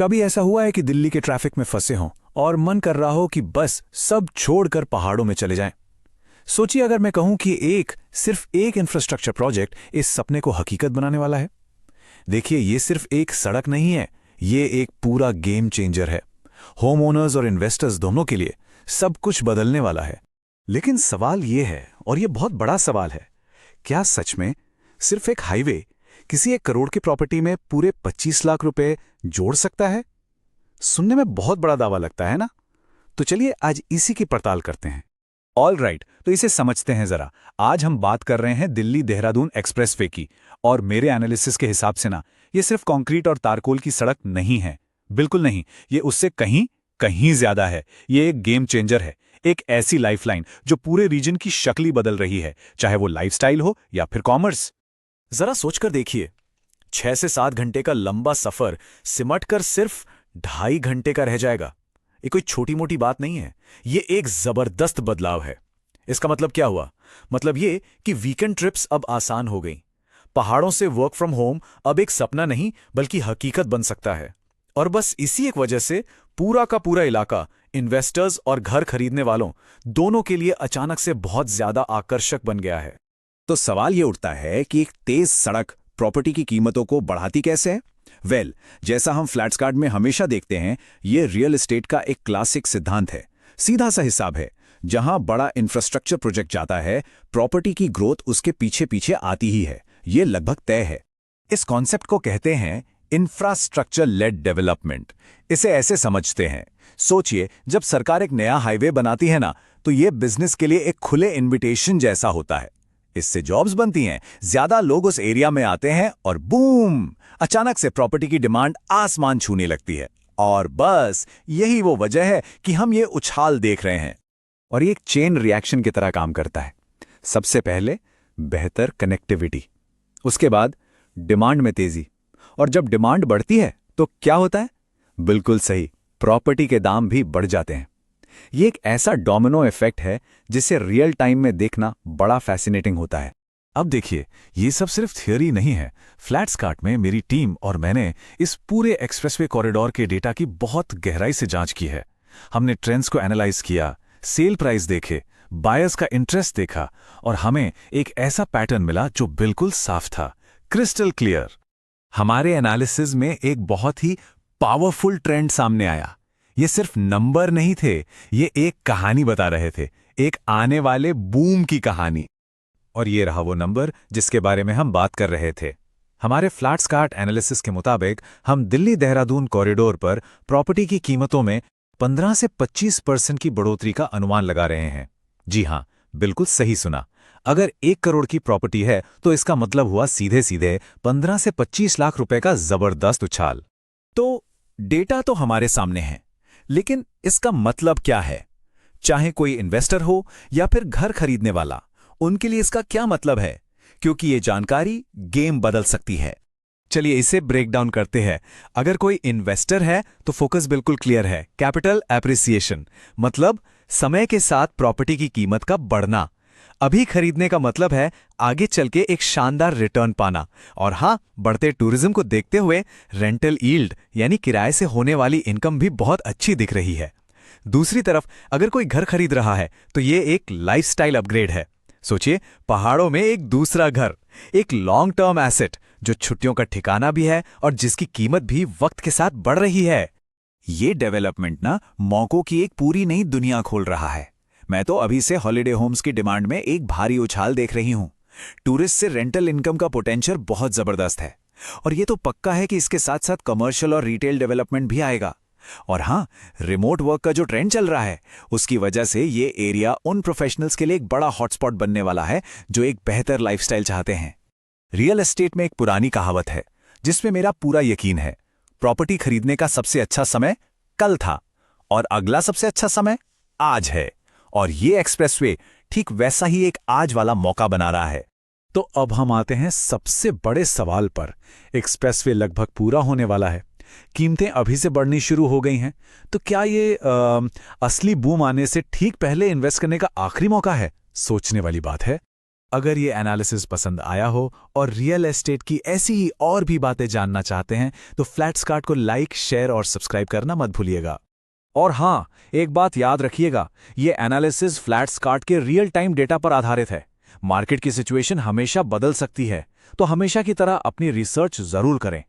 कभी ऐसा हुआ है कि दिल्ली के ट्रैफिक में फंसे हों और मन कर रहा हो कि बस सब छोड़कर पहाड़ों में चले जाएं? सोचिए अगर मैं कहूं कि सिर्फ एक इंफ्रास्ट्रक्चर प्रोजेक्ट इस सपने को हकीकत बनाने वाला है। देखिए, ये सिर्फ एक सड़क नहीं है, ये एक पूरा गेम चेंजर है। होम ओनर्स और इन्वेस्टर्स दोनों के लिए सब कुछ बदलने वाला है। लेकिन सवाल ये है, और ये बहुत बड़ा सवाल है, क्या सच में सिर्फ एक हाईवे किसी 1 करोड़ की प्रॉपर्टी में पूरे 25 लाख रुपए जोड़ सकता है? सुनने में बहुत बड़ा दावा लगता है ना? तो चलिए आज इसी की पड़ताल करते हैं। ऑल राइट, तो इसे समझते हैं जरा। आज हम बात कर रहे हैं दिल्ली देहरादून एक्सप्रेसवे की, और मेरे एनालिसिस के हिसाब से ना, ये सिर्फ कंक्रीट और तारकोल की सड़क नहीं है। बिल्कुल नहीं, ये उससे कहीं कहीं ज्यादा है। ये एक गेम चेंजर है, एक ऐसी लाइफलाइन जो पूरे रीजन की शक्ल ही बदल रही है, चाहे वो लाइफस्टाइल हो या फिर कॉमर्स। जरा सोचकर देखिए, 6 से 7 घंटे का लंबा सफर सिमटकर सिर्फ 2.5 घंटे का रह जाएगा। ये कोई छोटी मोटी बात नहीं है, ये एक जबरदस्त बदलाव है। इसका मतलब क्या हुआ? मतलब ये कि वीकेंड ट्रिप्स अब आसान हो गई। पहाड़ों से वर्क फ्रॉम होम अब एक सपना नहीं बल्कि हकीकत बन सकता है। और बस इसी एक वजह से पूरा का पूरा इलाका इन्वेस्टर्स और घर खरीदने वालों दोनों के लिए अचानक से बहुत ज्यादा आकर्षक बन गया है। तो सवाल ये उठता है कि एक तेज सड़क प्रॉपर्टी की कीमतों को बढ़ाती कैसे है? जैसा हम फ्लैट्स कार्ड में हमेशा देखते हैं, ये रियल एस्टेट का एक क्लासिक सिद्धांत है। सीधा सा हिसाब है, जहां बड़ा इंफ्रास्ट्रक्चर प्रोजेक्ट जाता है, प्रॉपर्टी की ग्रोथ उसके पीछे पीछे आती ही है। ये लगभग तय है। इस कॉन्सेप्ट को कहते हैं इंफ्रास्ट्रक्चर लेड डेवलपमेंट। इसे ऐसे समझते हैं, सोचिए, जब सरकार एक नया हाईवे बनाती है ना, तो ये बिजनेस के लिए एक खुले इन्विटेशन जैसा होता है। इससे जॉब्स बनती हैं, ज्यादा लोग उस एरिया में आते हैं और बूम, अचानक से प्रॉपर्टी की डिमांड आसमान छूने लगती है। और बस यही वो वजह है कि हम ये उछाल देख रहे हैं। और ये एक चेन रिएक्शन की तरह काम करता है। सबसे पहले बेहतर कनेक्टिविटी, उसके बाद डिमांड में तेजी, और जब डिमांड बढ़ती है तो क्या होता है? बिल्कुल सही, प्रॉपर्टी के दाम भी बढ़ जाते हैं। ये एक ऐसा डोमिनो इफेक्ट है जिसे रियल टाइम में देखना बड़ा फैसिनेटिंग होता है। अब देखिए, ये सब सिर्फ थियोरी नहीं है। फ्लैट्स कार्ड में मेरी टीम और मैंने इस पूरे एक्सप्रेसवे कॉरिडोर के डेटा की बहुत गहराई से जांच की है। हमने ट्रेंड्स को एनालाइज किया, सेल प्राइस देखे, बायर्स का इंटरेस्ट देखा, और हमें एक ऐसा पैटर्न मिला जो बिल्कुल साफ था, क्रिस्टल क्लियर। हमारे एनालिसिस में एक बहुत ही पावरफुल ट्रेंड सामने आया। ये सिर्फ नंबर नहीं थे, ये एक कहानी बता रहे थे, एक आने वाले बूम की कहानी। और ये रहा वो नंबर जिसके बारे में हम बात कर रहे थे। हमारे फ्लैट्स कार्ड एनालिसिस के मुताबिक हम दिल्ली देहरादून कॉरिडोर पर प्रॉपर्टी की कीमतों में 15 से 25% की बढ़ोतरी का अनुमान लगा रहे हैं। जी हां, बिल्कुल सही सुना। अगर 1 करोड़ की प्रॉपर्टी है तो इसका मतलब हुआ सीधे सीधे 15 से 25 लाख रुपए का जबरदस्त उछाल। तो डेटा तो हमारे सामने है, लेकिन इसका मतलब क्या है? चाहे कोई इन्वेस्टर हो या फिर घर खरीदने वाला, उनके लिए इसका क्या मतलब है? क्योंकि ये जानकारी गेम बदल सकती है। चलिए इसे ब्रेक डाउन करते हैं। अगर कोई इन्वेस्टर है तो फोकस बिल्कुल क्लियर है, कैपिटल एप्रिसिएशन, मतलब समय के साथ प्रॉपर्टी की कीमत का बढ़ना। अभी खरीदने का मतलब है आगे चल के एक शानदार रिटर्न पाना। और हां, बढ़ते टूरिज्म को देखते हुए रेंटल यील्ड यानी किराए से होने वाली इनकम भी बहुत अच्छी दिख रही है। दूसरी तरफ अगर कोई घर खरीद रहा है तो ये एक लाइफस्टाइल अपग्रेड है। सोचिए, पहाड़ों में एक दूसरा घर, एक लॉन्ग टर्म एसेट जो छुट्टियों का ठिकाना भी है और जिसकी कीमत भी वक्त के साथ बढ़ रही है। ये डेवलपमेंट ना मौकों की एक पूरी नई दुनिया खोल रहा है। मैं तो अभी से हॉलिडे होम्स की डिमांड में एक भारी उछाल देख रही हूं। टूरिस्ट से रेंटल इनकम का पोटेंशियल बहुत जबरदस्त है, और ये तो पक्का है कि इसके साथ साथ कमर्शियल और रिटेल डेवलपमेंट भी आएगा। और हां, रिमोट वर्क का जो ट्रेंड चल रहा है, उसकी वजह से ये एरिया उन प्रोफेशनल्स के लिए एक बड़ा हॉटस्पॉट बनने वाला है जो एक बेहतर लाइफस्टाइल चाहते हैं। रियल एस्टेट में एक पुरानी कहावत है जिसमें मेरा पूरा यकीन है, प्रॉपर्टी खरीदने का सबसे अच्छा समय कल था और अगला सबसे अच्छा समय आज है। और ये एक्सप्रेसवे ठीक वैसा ही एक आज वाला मौका बना रहा है। तो अब हम आते हैं सबसे बड़े सवाल पर। एक्सप्रेसवे लगभग पूरा होने वाला है, कीमतें अभी से बढ़नी शुरू हो गई हैं, तो क्या ये असली बूम आने से ठीक पहले इन्वेस्ट करने का आखिरी मौका है? सोचने वाली बात है। अगर ये एनालिसिस पसंद आया हो और रियल एस्टेट की ऐसी ही और भी बातें जानना चाहते हैं तो फ्लैट्सकार्ट को लाइक, शेयर और सब्सक्राइब करना मत भूलिएगा। और हाँ, एक बात याद रखिएगा, ये एनालिसिस फ्लैट्सकार्ट के रियल टाइम डेटा पर आधारित है। मार्केट की सिचुएशन हमेशा बदल सकती है, तो हमेशा की तरह अपनी रिसर्च जरूर करें।